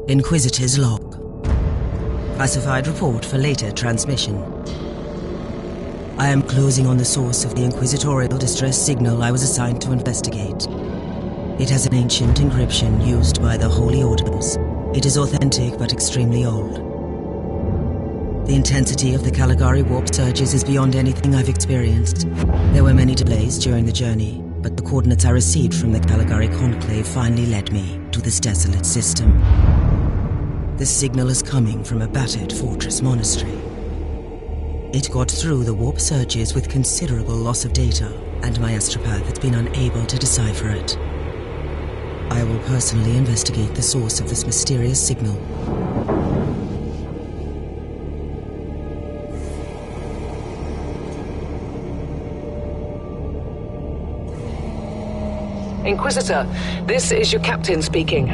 Inquisitor's log. Classified report for later transmission. I am closing on the source of the inquisitorial distress signal I was assigned to investigate. It has an ancient encryption used by the Holy Orders. It is authentic but extremely old. The intensity of the Caligari warp surges is beyond anything I've experienced. There were many delays during the journey, but the coordinates I received from the Caligari Conclave finally led me to this desolate system. The signal is coming from a battered fortress monastery. It got through the warp surges with considerable loss of data, and my astropath has been unable to decipher it. I will personally investigate the source of this mysterious signal. Inquisitor, this is your captain speaking.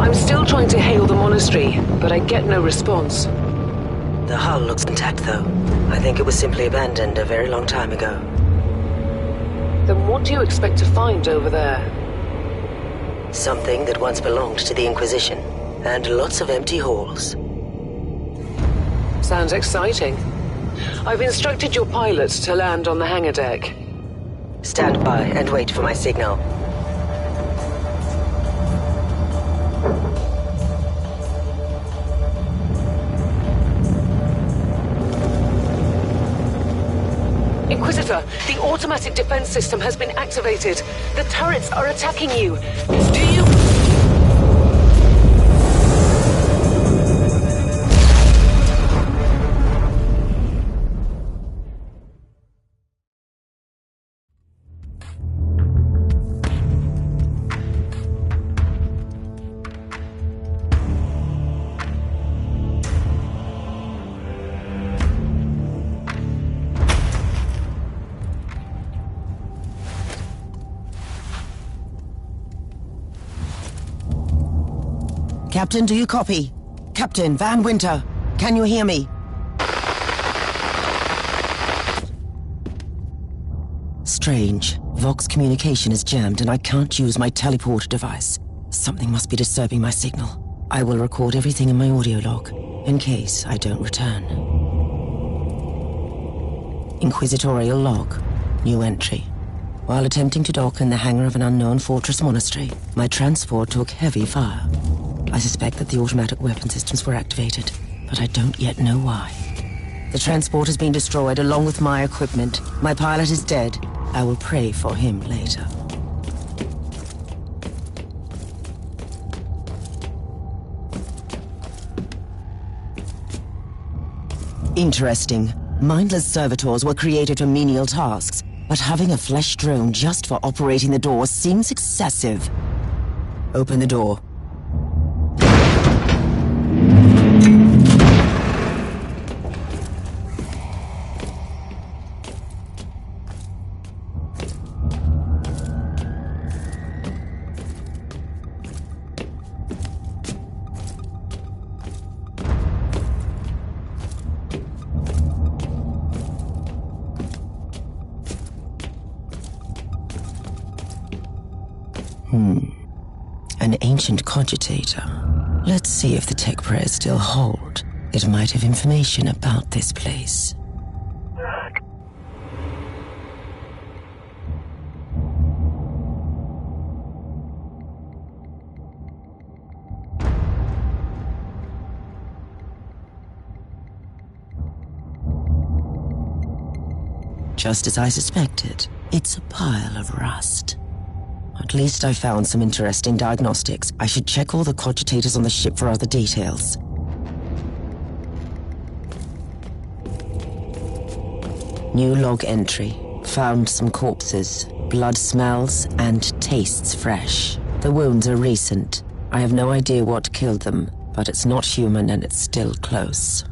I'm still trying to hail the monastery, but I get no response. The hull looks intact, though. I think it was simply abandoned a very long time ago. Then what do you expect to find over there? Something that once belonged to the Inquisition, and lots of empty halls. Sounds exciting. I've instructed your pilots to land on the hangar deck. Stand by and wait for my signal. Inquisitor, the automatic defense system has been activated. The turrets are attacking you. Do you... Captain, do you copy? Captain Van Winter, can you hear me? Strange. Vox communication is jammed and I can't use my teleporter device. Something must be disturbing my signal. I will record everything in my audio log, in case I don't return. Inquisitorial log. New entry. While attempting to dock in the hangar of an unknown fortress monastery, my transport took heavy fire. I suspect that the automatic weapon systems were activated, but I don't yet know why. The transport has been destroyed along with my equipment. My pilot is dead. I will pray for him later. Interesting. Mindless servitors were created for menial tasks, but having a flesh drone just for operating the door seems excessive. Open the door. An ancient cogitator. Let's see if the tech prayers still hold. It might have information about this place. Just as I suspected, it's a pile of rust. At least I found some interesting diagnostics. I should check all the cogitators on the ship for other details. New log entry. Found some corpses. Blood smells and tastes fresh. The wounds are recent. I have no idea what killed them, but it's not human and it's still close.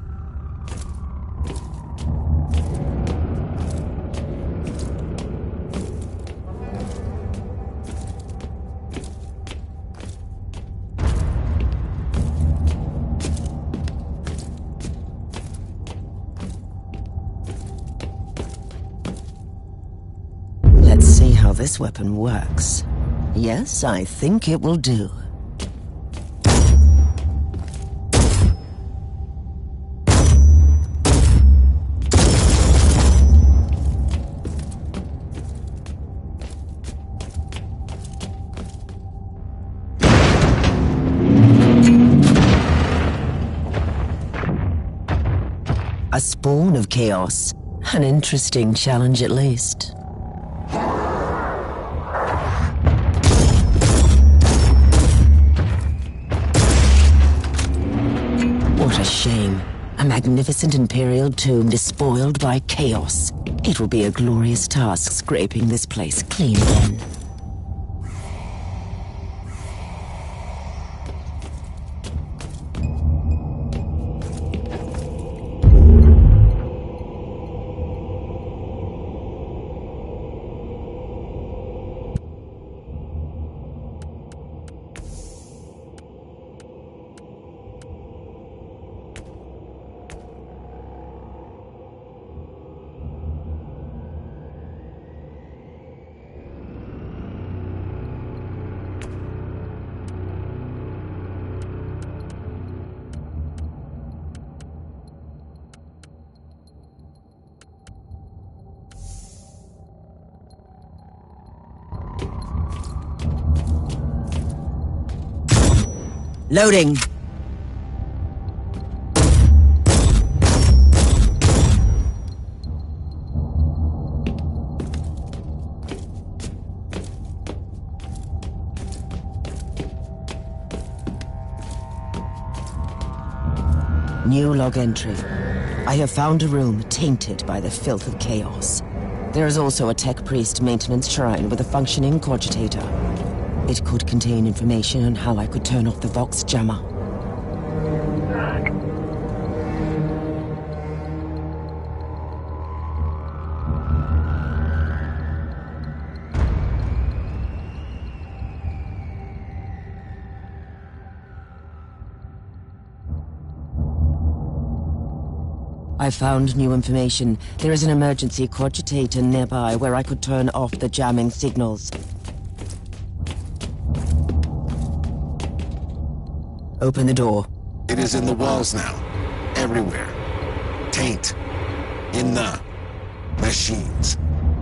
Let's see how this weapon works. Yes, I think it will do. A spawn of chaos. An interesting challenge at least. What a shame. A magnificent Imperial tomb despoiled by chaos. It will be a glorious task scraping this place clean again. Loading. New log entry. I have found a room tainted by the filth of chaos. There is also a tech priest maintenance shrine with a functioning cogitator. It could contain information on how I could turn off the Vox jammer. I found new information. There is an emergency cogitator nearby where I could turn off the jamming signals. Open the door. It is in the walls now. Everywhere. Taint. In the machines.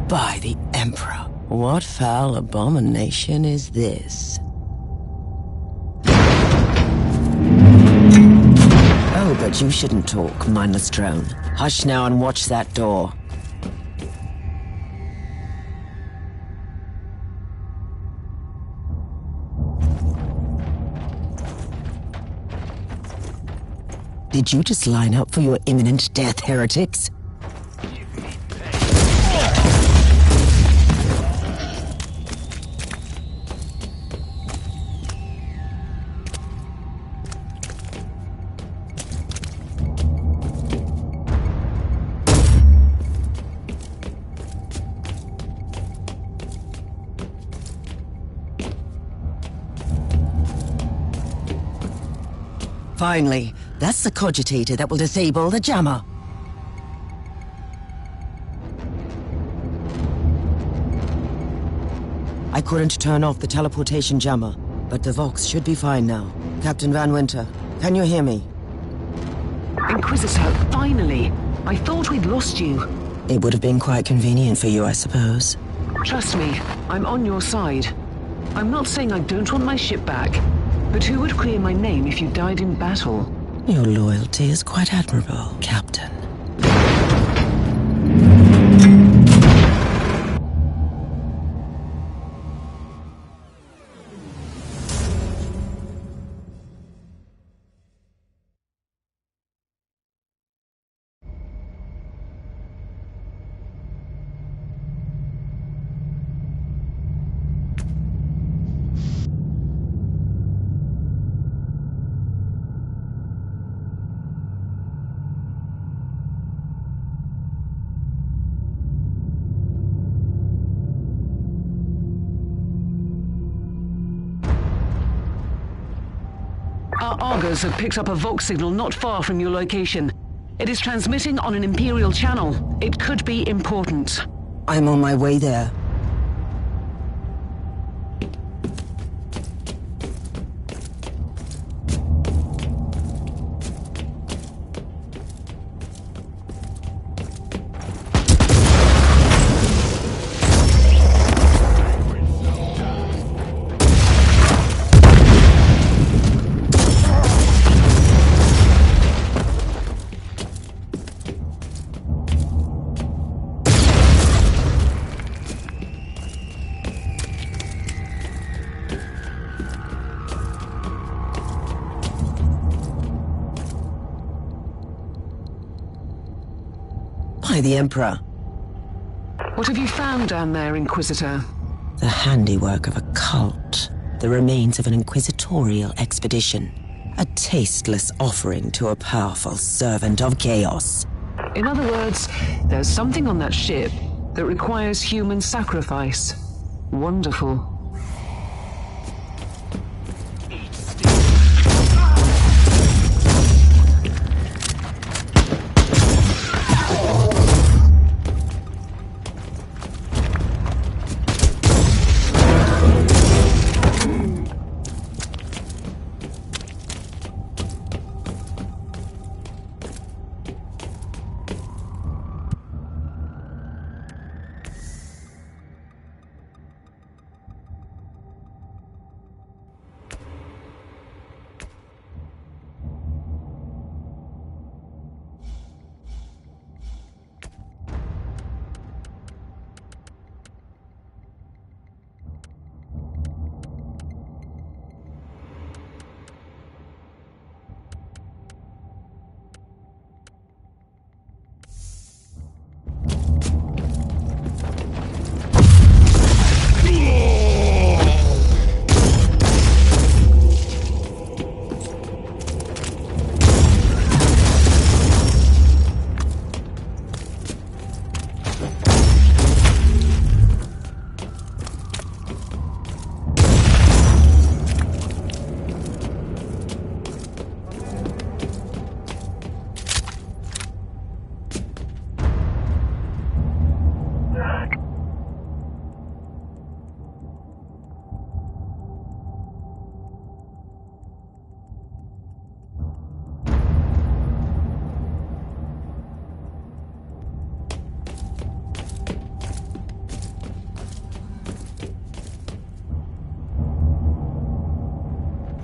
By the Emperor. What foul abomination is this? Oh, but you shouldn't talk, mindless drone. Hush now and watch that door. Did you just line up for your imminent death, heretics? Finally, that's the cogitator that will disable the jammer. I couldn't turn off the teleportation jammer, but the Vox should be fine now. Captain Van Winter, can you hear me? Inquisitor, finally! I thought we'd lost you. It would have been quite convenient for you, I suppose. Trust me, I'm on your side. I'm not saying I don't want my ship back, but who would clear my name if you died in battle? Your loyalty is quite admirable, Captain. Our Argos have picked up a Vox signal not far from your location. It is transmitting on an Imperial channel. It could be important. I'm on my way there. the Emperor. What have you found down there, Inquisitor? The handiwork of a cult. The remains of an inquisitorial expedition. A tasteless offering to a powerful servant of chaos. In other words, there's something on that ship that requires human sacrifice. Wonderful.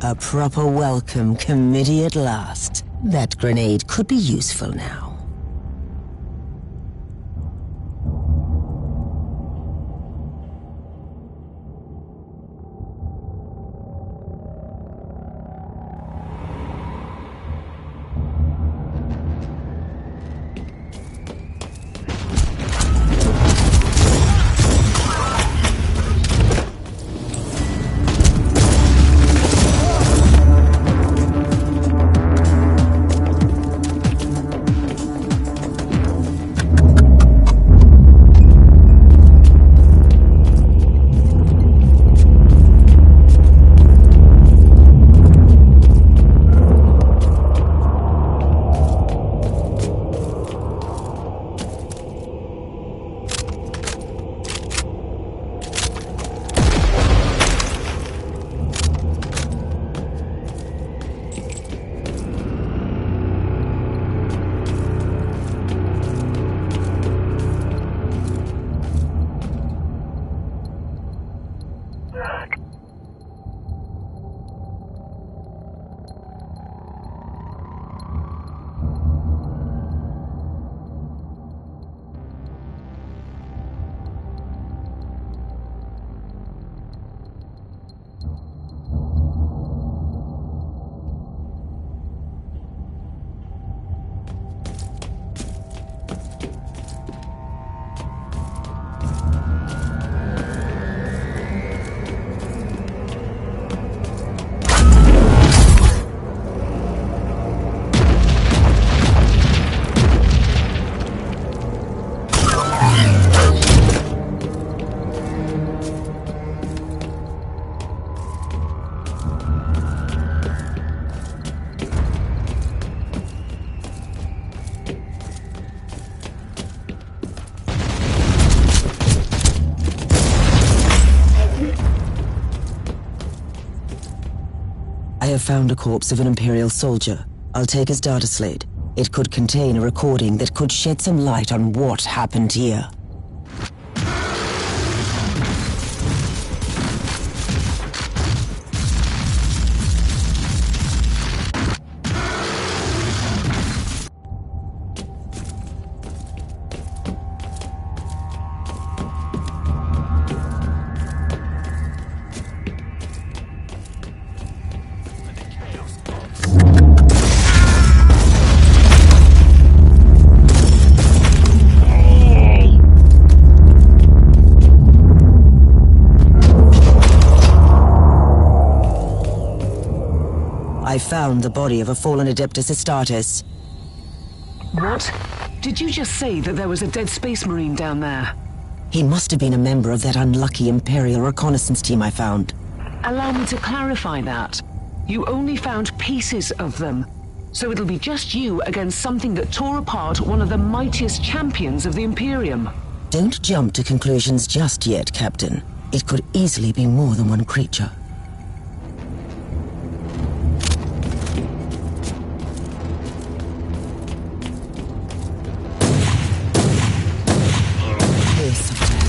A proper welcome committee at last. That grenade could be useful now. I have found a corpse of an Imperial soldier. I'll take his data slate. It could contain a recording that could shed some light on what happened here. I found the body of a fallen Adeptus Astartes. What? Did you just say that there was a dead Space Marine down there? He must have been a member of that unlucky Imperial reconnaissance team I found. Allow me to clarify that. You only found pieces of them. So it'll be just you against something that tore apart one of the mightiest champions of the Imperium. Don't jump to conclusions just yet, Captain. It could easily be more than one creature. Kiss of death.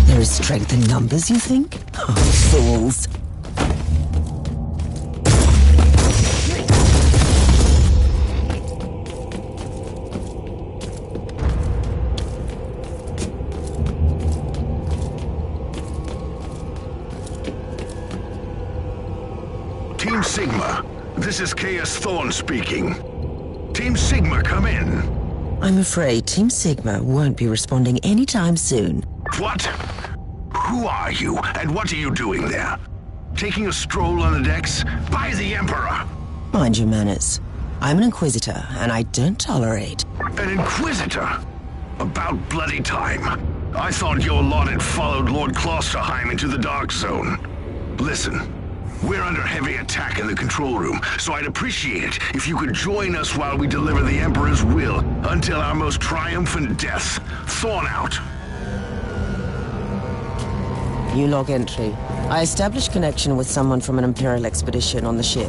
There is strength in numbers, you think? Oh, fools. Team Sigma, this is Chaos Thorn speaking. Team Sigma, come in. I'm afraid Team Sigma won't be responding anytime soon. What? Who are you, and what are you doing there? Taking a stroll on the decks? By the Emperor! Mind your manners. I'm an Inquisitor, and I don't tolerate. An Inquisitor? About bloody time. I thought your lot had followed Lord Klosterheim into the Dark Zone. Listen, we're under heavy attack in the control room, so I'd appreciate it if you could join us while we deliver the Emperor's will until our most triumphant death. Thorn out. New log entry. I established connection with someone from an Imperial expedition on the ship,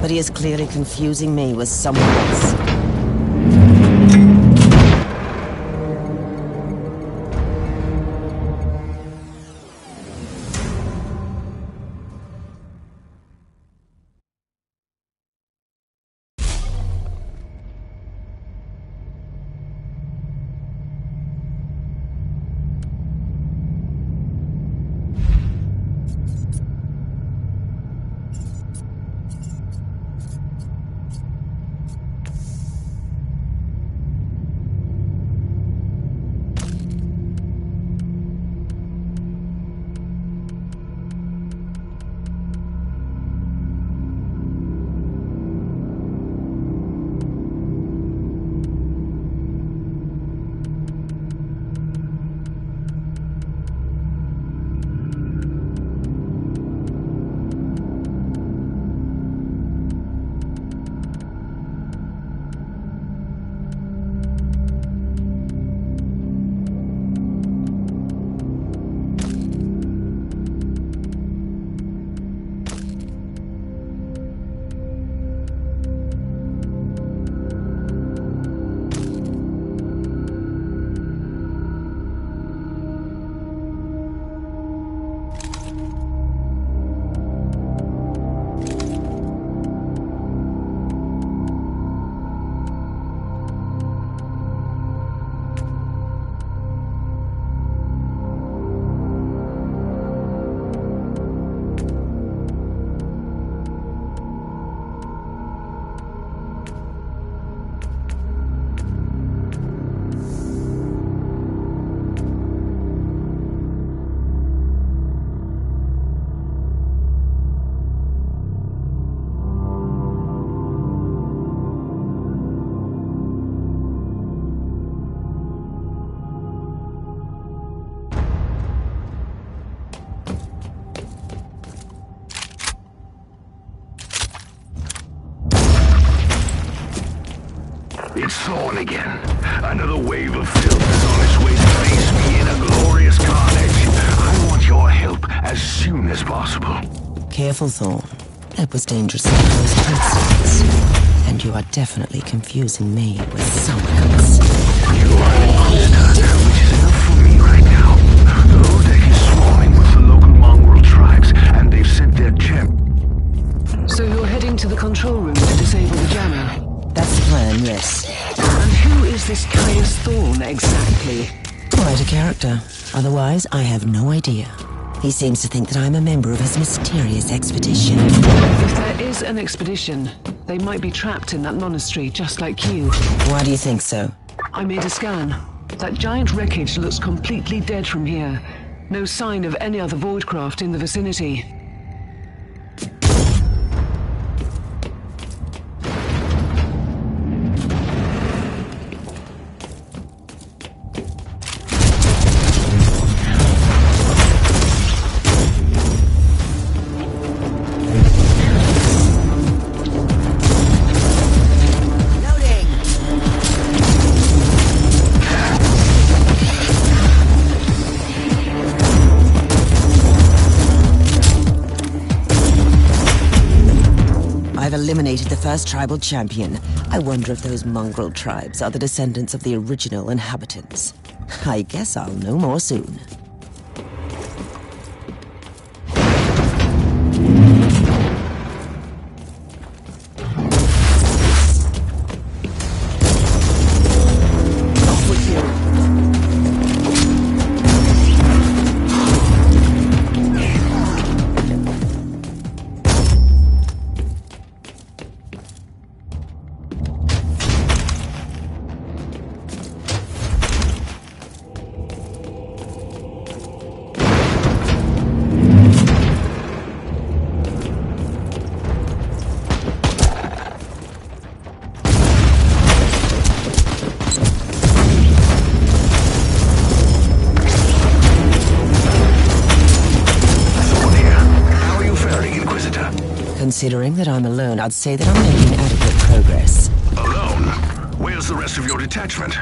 but he is clearly confusing me with someone else. It's Thorn again. Another wave of filth is on its way to face me in a glorious carnage. I want your help as soon as possible. Careful, Thorn. That was dangerous in the first instance. And you are definitely confusing me with someone else. You are an Inquisitor, which is enough for me right now. The whole deck is swarming with the local mongrel tribes, and they've sent their champ. So you're heading to the control room to disable the jamming? That's the plan, yes. And who is this Caius Thorne, exactly? Quite a character. Otherwise, I have no idea. He seems to think that I'm a member of his mysterious expedition. If there is an expedition, they might be trapped in that monastery, just like you. Why do you think so? I made a scan. That giant wreckage looks completely dead from here. No sign of any other voidcraft in the vicinity. I've eliminated the first tribal champion. I wonder if those mongrel tribes are the descendants of the original inhabitants. I guess I'll know more soon. Off with you. Considering that I'm alone, I'd say that I'm making adequate progress. Alone? Where's the rest of your detachment?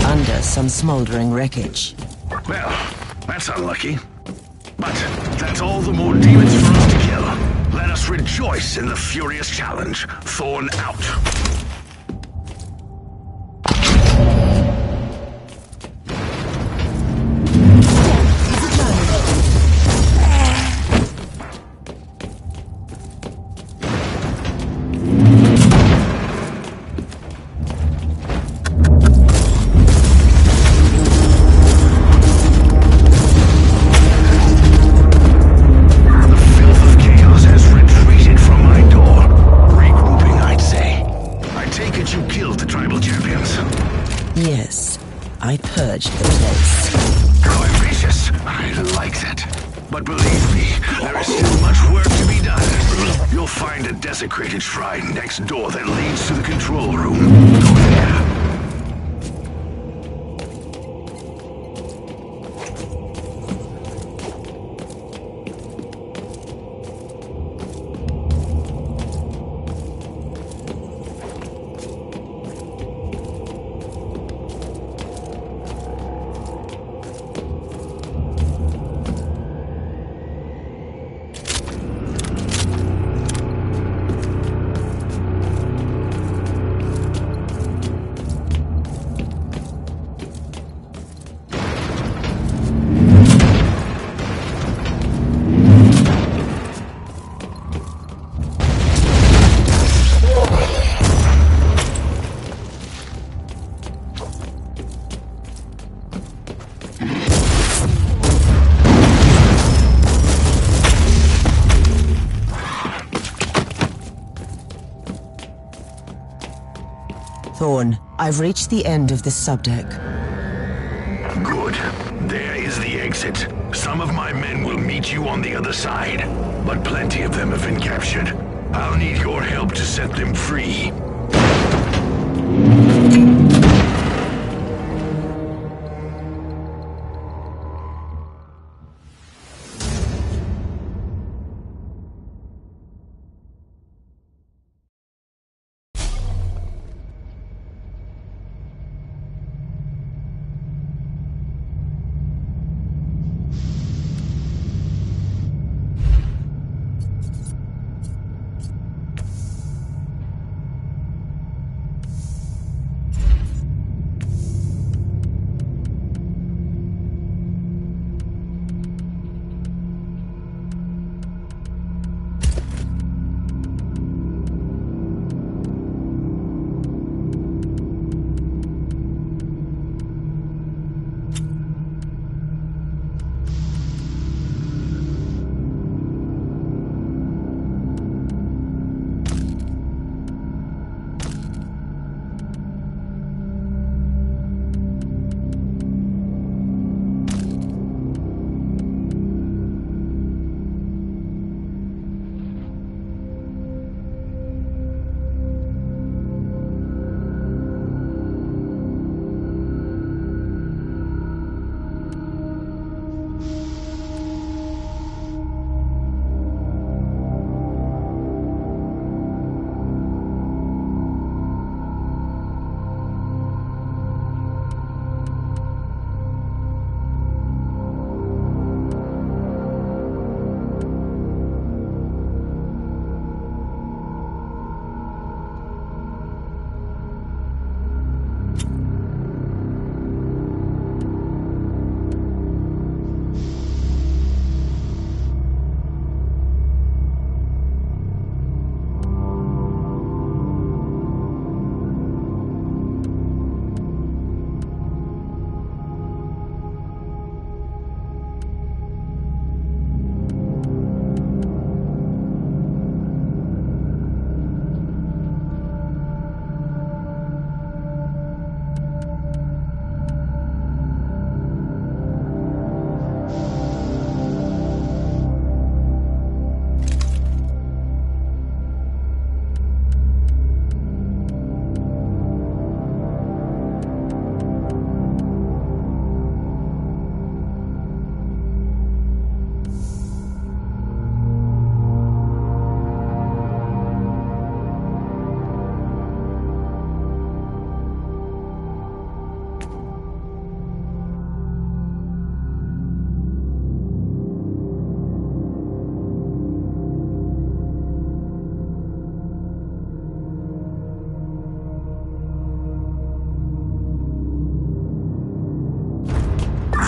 Under some smoldering wreckage. Well, that's unlucky. But that's all the more demons for us to kill. Let us rejoice in the furious challenge. Thorn out. Yes, I purged the place. How ambitious. I like that. But believe me, there is still much work to be done. You'll find a desecrated shrine next door that leads to the control room. Go there. Thorn, I've reached the end of this subdeck. Good. There is the exit. Some of my men will meet you on the other side, but plenty of them have been captured. I'll need your help to set them free.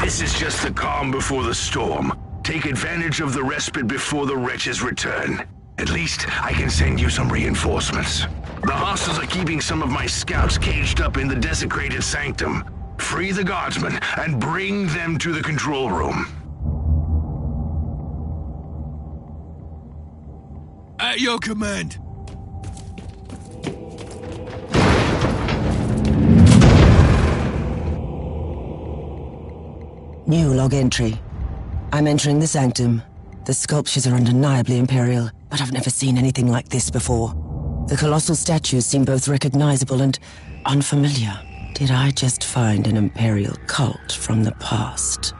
This is just the calm before the storm. Take advantage of the respite before the wretches return. At least I can send you some reinforcements. The hostiles are keeping some of my scouts caged up in the desecrated sanctum. Free the guardsmen and bring them to the control room. At your command. New log entry. I'm entering the sanctum. The sculptures are undeniably imperial, but I've never seen anything like this before. The colossal statues seem both recognizable and unfamiliar. Did I just find an imperial cult from the past?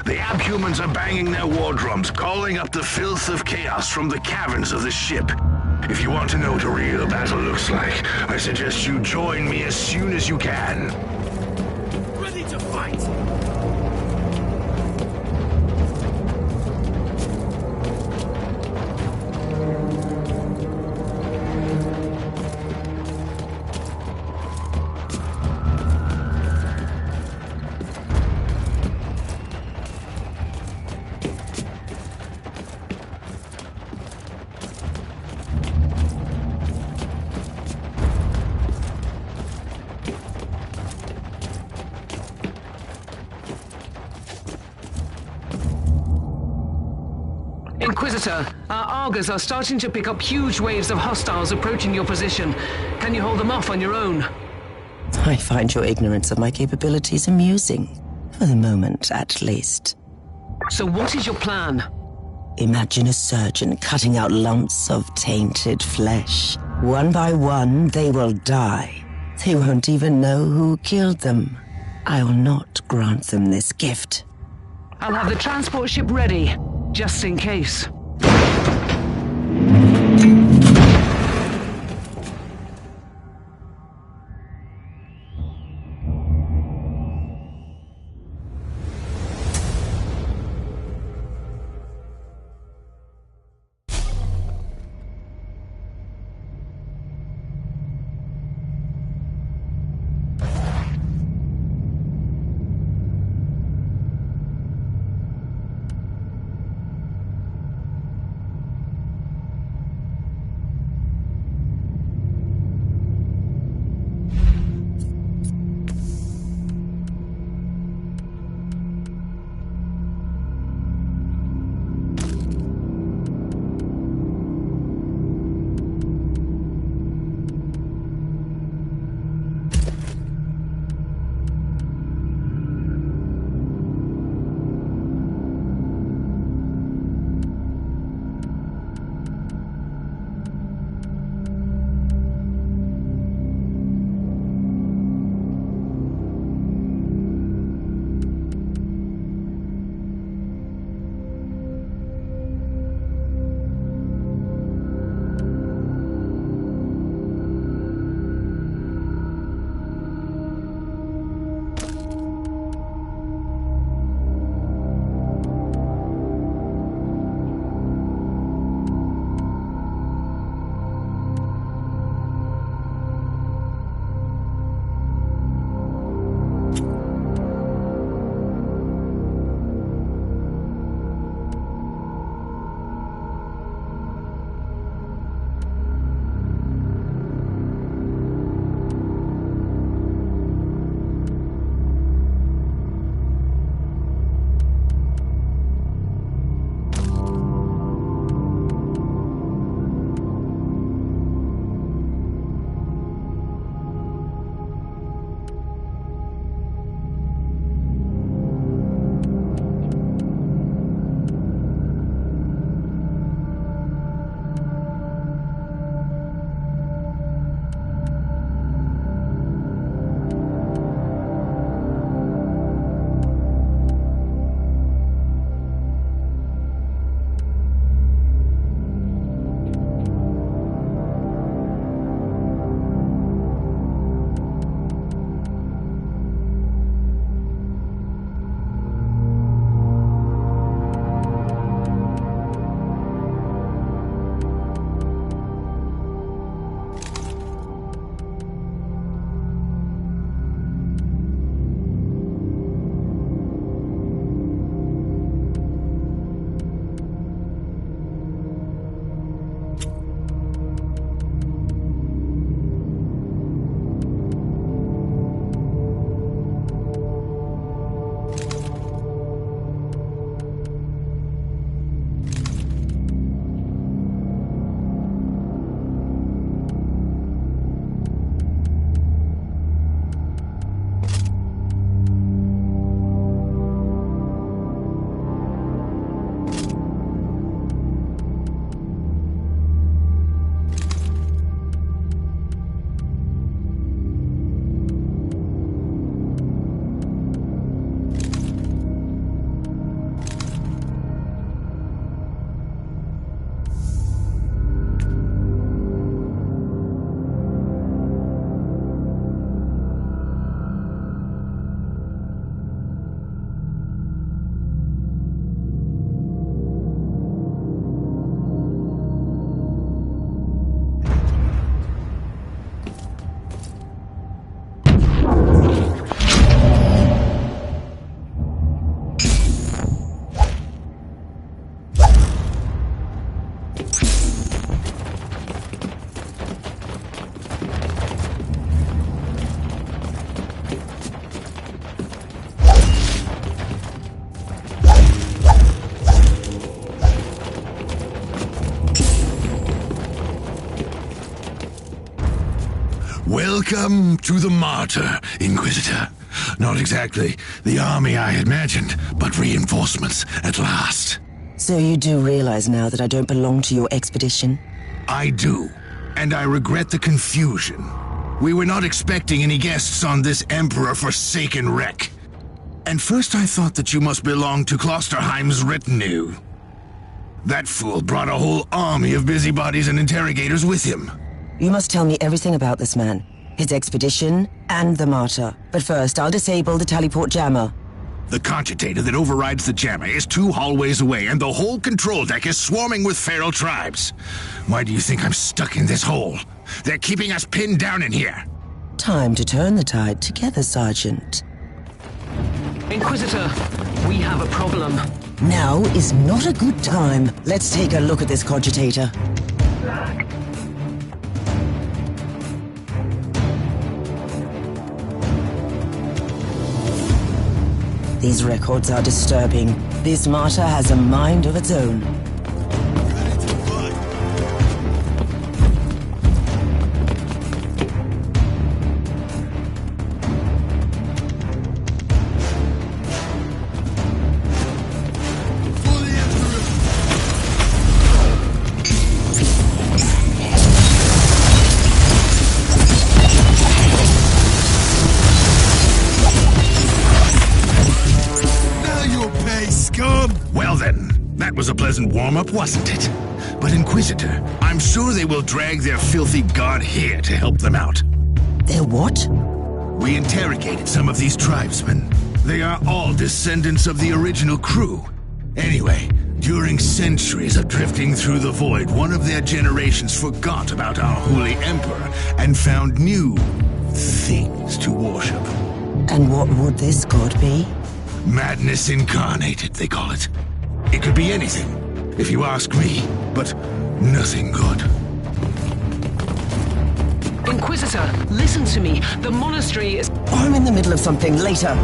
The abhumans are banging their war drums, calling up the filth of chaos from the caverns of the ship. If you want to know what a real battle looks like, I suggest you join me as soon as you can. Ready to fight! Inquisitor, our Argers are starting to pick up huge waves of hostiles approaching your position. Can you hold them off on your own? I find your ignorance of my capabilities amusing. For the moment, at least. So what is your plan? Imagine a surgeon cutting out lumps of tainted flesh. One by one, they will die. They won't even know who killed them. I will not grant them this gift. I'll have the transport ship ready, just in case. Welcome to the Martyr, Inquisitor. Not exactly the army I imagined, but reinforcements at last. So you do realize now that I don't belong to your expedition? I do, and I regret the confusion. We were not expecting any guests on this Emperor-forsaken wreck. And first I thought that you must belong to Klosterheim's retinue. That fool brought a whole army of busybodies and interrogators with him. You must tell me everything about this man, his expedition, and the Martyr. But first, I'll disable the Tallyport jammer. The cogitator that overrides the jammer is 2 hallways away, and the whole control deck is swarming with feral tribes. Why do you think I'm stuck in this hole? They're keeping us pinned down in here. Time to turn the tide together, Sergeant. Inquisitor, we have a problem. Now is not a good time. Let's take a look at this cogitator. These records are disturbing. This martyr has a mind of its own. Well then, that was a pleasant warm-up, wasn't it? But Inquisitor, I'm sure they will drag their filthy god here to help them out. Their what? We interrogated some of these tribesmen. They are all descendants of the original crew. Anyway, during centuries of drifting through the void, one of their generations forgot about our holy emperor and found new things to worship. And what would this god be? Madness incarnated, they call it. It could be anything, if you ask me, but nothing good. Inquisitor, listen to me. The monastery is... I'm in the middle of something. Later.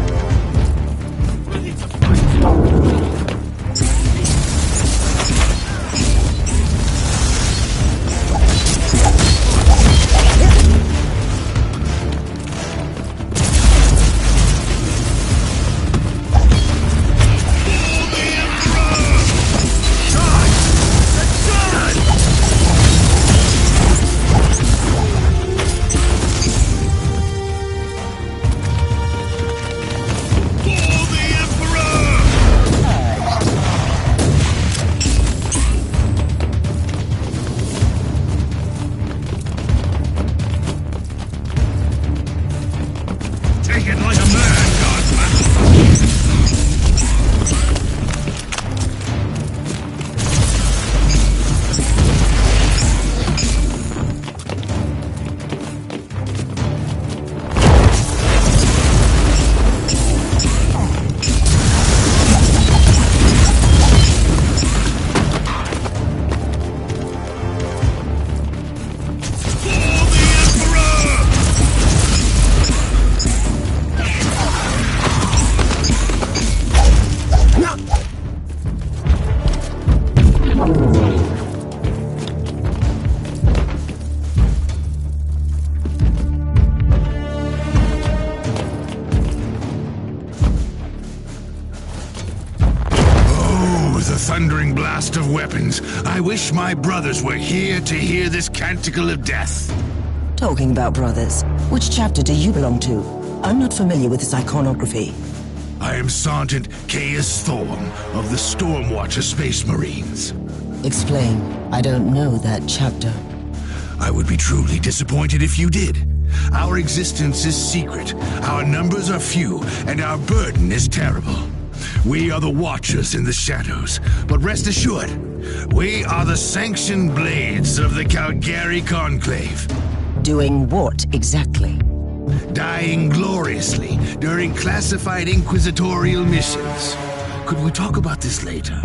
Thundering blast of weapons. I wish my brothers were here to hear this canticle of death. Talking about brothers, which chapter do you belong to? I'm not familiar with this iconography. I am Sergeant Caius Thorm of the Stormwatcher Space Marines. Explain. I don't know that chapter. I would be truly disappointed if you did. Our existence is secret, our numbers are few, and our burden is terrible. We are the Watchers in the shadows, but rest assured, we are the sanctioned blades of the Calgary Conclave. Doing what exactly? Dying gloriously during classified inquisitorial missions. Could we talk about this later?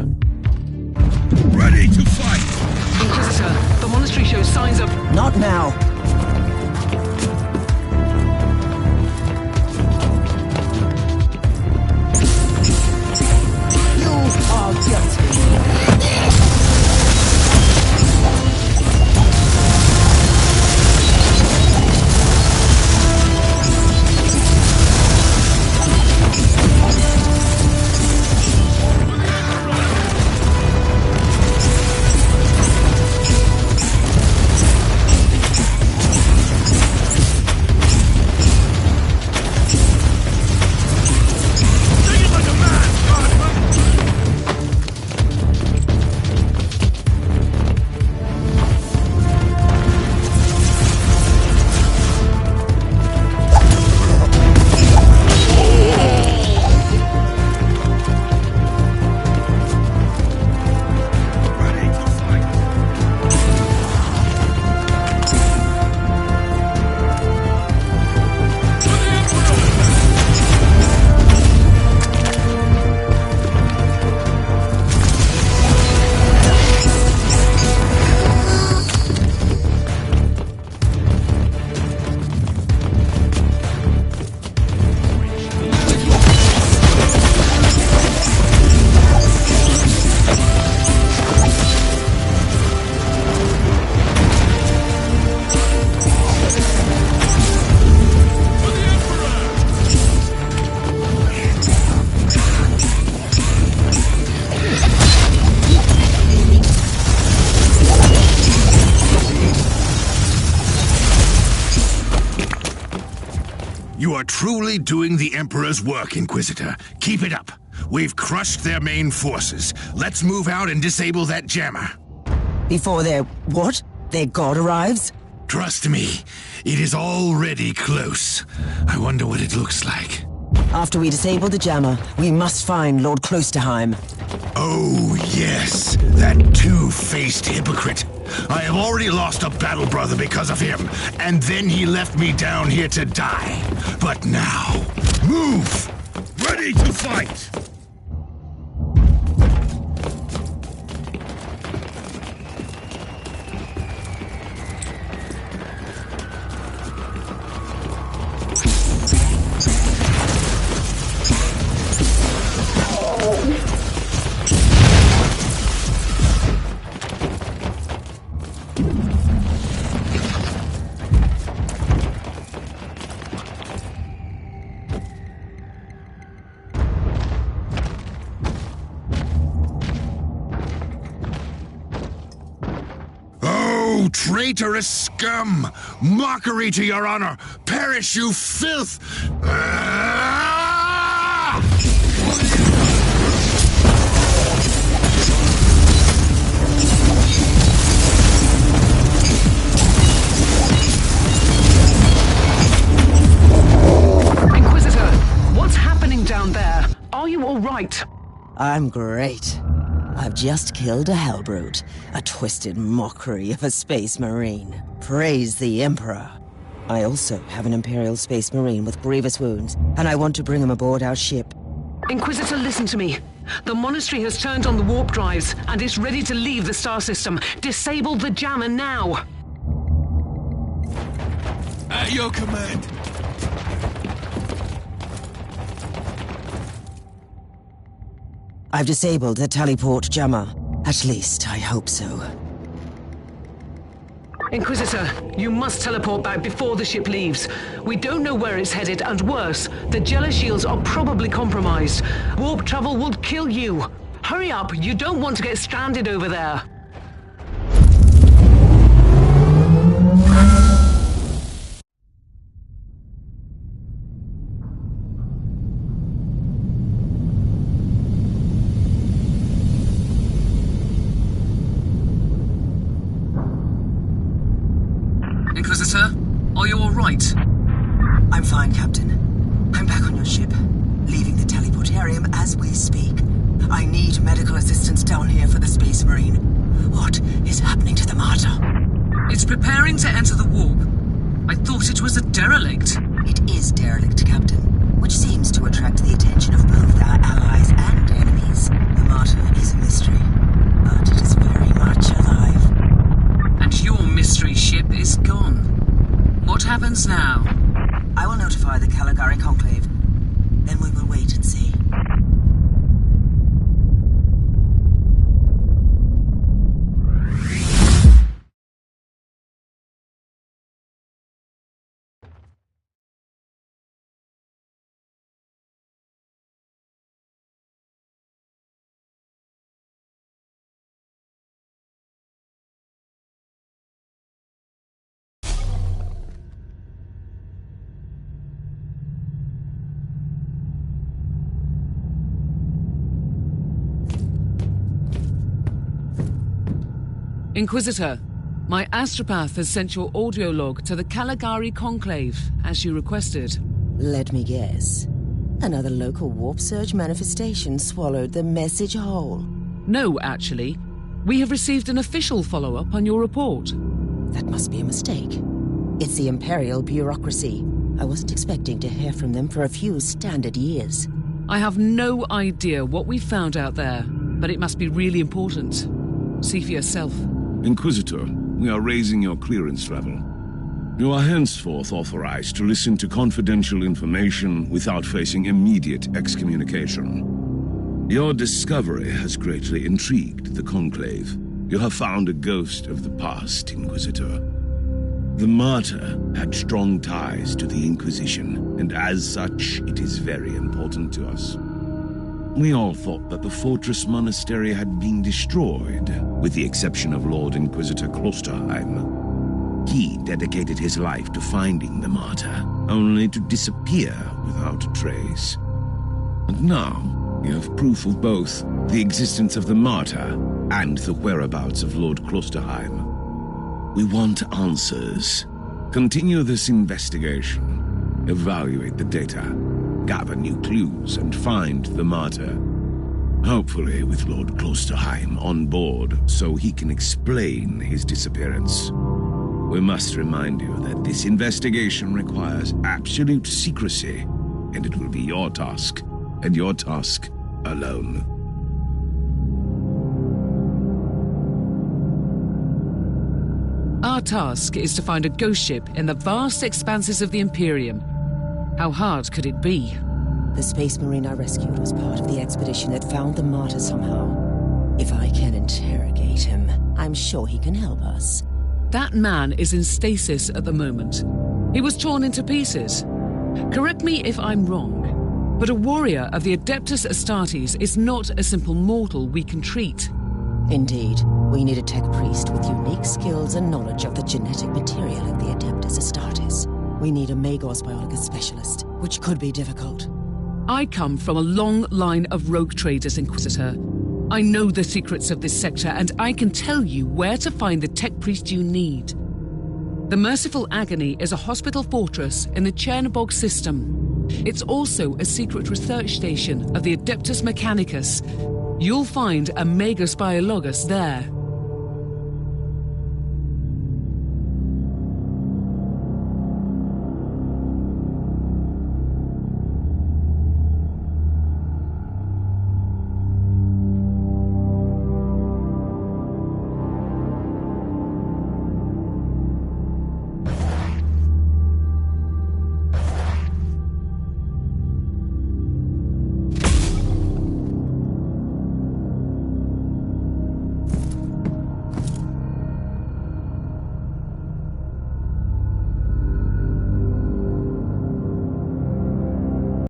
Ready to fight! Inquisitor, the monastery shows signs of... Not now. You are truly doing the Emperor's work, Inquisitor. Keep it up. We've crushed their main forces. Let's move out and disable that jammer. Before their... what? Their god arrives? Trust me, it is already close. I wonder what it looks like. After we disable the jammer, we must find Lord Klosterheim. Oh, yes, that two-faced hypocrite. I have already lost a battle brother because of him, and then he left me down here to die. But now, move! Ready to fight! Traitorous scum! Mockery to your honor! Perish, you filth! Ah! Inquisitor, what's happening down there? Are you all right? I'm great. I've just killed a Hellbrute, a twisted mockery of a space marine. Praise the Emperor. I also have an Imperial space marine with grievous wounds, and I want to bring him aboard our ship. Inquisitor, listen to me. The monastery has turned on the warp drives and is ready to leave the star system. Disable the jammer now. At your command. I've disabled the teleport jammer. At least, I hope so. Inquisitor, you must teleport back before the ship leaves. We don't know where it's headed, and worse, the jealous shields are probably compromised. Warp travel will kill you. Hurry up, you don't want to get stranded over there. Inquisitor, are you all right? I'm fine, Captain. I'm back on your ship, leaving the teleportarium as we speak. I need medical assistance down here for the Space Marine. What is happening to the Martyr? It's preparing to enter the warp. I thought it was a derelict. It is derelict, Captain, which seems to attract the attention of both our allies and enemies. The Martyr is a mystery, but it is very much alive. And your mystery ship is gone. What happens now? I will notify the Caligari Conclave. Then we will wait and see. Inquisitor, my astropath has sent your audio log to the Caligari Conclave, as you requested. Let me guess. Another local warp surge manifestation swallowed the message whole. No, actually. We have received an official follow-up on your report. That must be a mistake. It's the Imperial bureaucracy. I wasn't expecting to hear from them for a few standard years. I have no idea what we found out there, but it must be really important. See for yourself. Inquisitor, we are raising your clearance level. You are henceforth authorized to listen to confidential information without facing immediate excommunication. Your discovery has greatly intrigued the Conclave. You have found a ghost of the past, Inquisitor. The Martyr had strong ties to the Inquisition, and as such, it is very important to us. We all thought that the fortress monastery had been destroyed, with the exception of Lord Inquisitor Klosterheim. He dedicated his life to finding the Martyr, only to disappear without a trace. And now, we have proof of both the existence of the Martyr and the whereabouts of Lord Klosterheim. We want answers. Continue this investigation. Evaluate the data, gather new clues, and find the Martyr. Hopefully with Lord Klosterheim on board so he can explain his disappearance. We must remind you that this investigation requires absolute secrecy, and it will be your task, and your task alone. Our task is to find a ghost ship in the vast expanses of the Imperium. How hard could it be? The Space Marine I rescued was part of the expedition that found the Martyr somehow. If I can interrogate him, I'm sure he can help us. That man is in stasis at the moment. He was torn into pieces. Correct me if I'm wrong, but a warrior of the Adeptus Astartes is not a simple mortal we can treat. Indeed, we need a tech priest with unique skills and knowledge of the genetic material of the Adeptus Astartes. We need a Magos biologist specialist, which could be difficult. I come from a long line of rogue traders, Inquisitor. I know the secrets of this sector, and I can tell you where to find the tech priest you need. The Merciful Agony is a hospital fortress in the Chernobog system. It's also a secret research station of the Adeptus Mechanicus. You'll find a Magos Biologus there.